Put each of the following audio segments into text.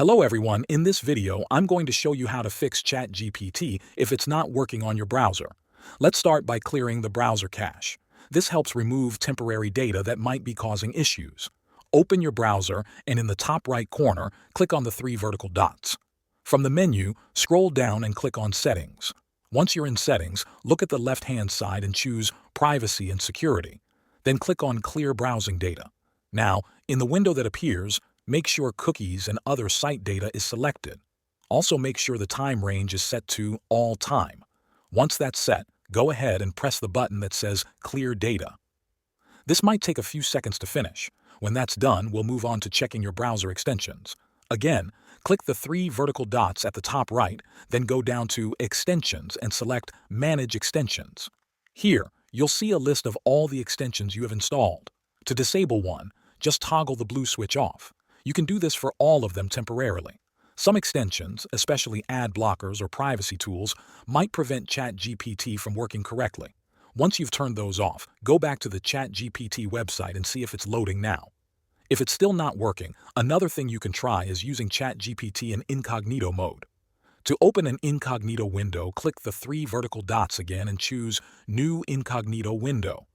Hello everyone, in this video I'm going to show you how to fix ChatGPT if it's not working on your browser. Let's start by clearing the browser cache. This helps remove temporary data that might be causing issues. Open your browser and in the top right corner, click on the three vertical dots. From the menu, scroll down and click on Settings. Once you're in Settings, look at the left-hand side and choose Privacy and Security. Then click on Clear Browsing Data. Now, in the window that appears, make sure cookies and other site data is selected. Also make sure the time range is set to all time. Once that's set, go ahead and press the button that says Clear Data. This might take a few seconds to finish. When that's done, we'll move on to checking your browser extensions. Again, click the three vertical dots at the top right, then go down to Extensions and select Manage Extensions. Here, you'll see a list of all the extensions you have installed. To disable one, just toggle the blue switch off. You can do this for all of them temporarily. Some extensions, especially ad blockers or privacy tools, might prevent ChatGPT from working correctly. Once you've turned those off, go back to the ChatGPT website and see if it's loading now. If it's still not working, another thing you can try is using ChatGPT in incognito mode. To open an incognito window, click the three vertical dots again and choose New Incognito Window.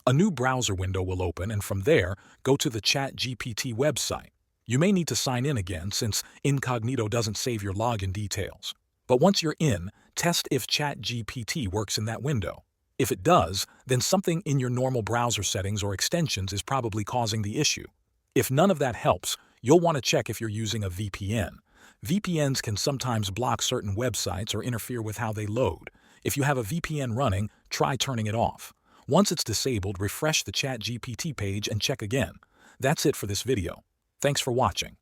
A new browser window will open, and from there, go to the ChatGPT website. You may need to sign in again since incognito doesn't save your login details. But once you're in, test if ChatGPT works in that window. If it does, then something in your normal browser settings or extensions is probably causing the issue. If none of that helps, you'll want to check if you're using a VPN. VPNs can sometimes block certain websites or interfere with how they load. If you have a VPN running, try turning it off. Once it's disabled, refresh the ChatGPT page and check again. That's it for this video. Thanks for watching.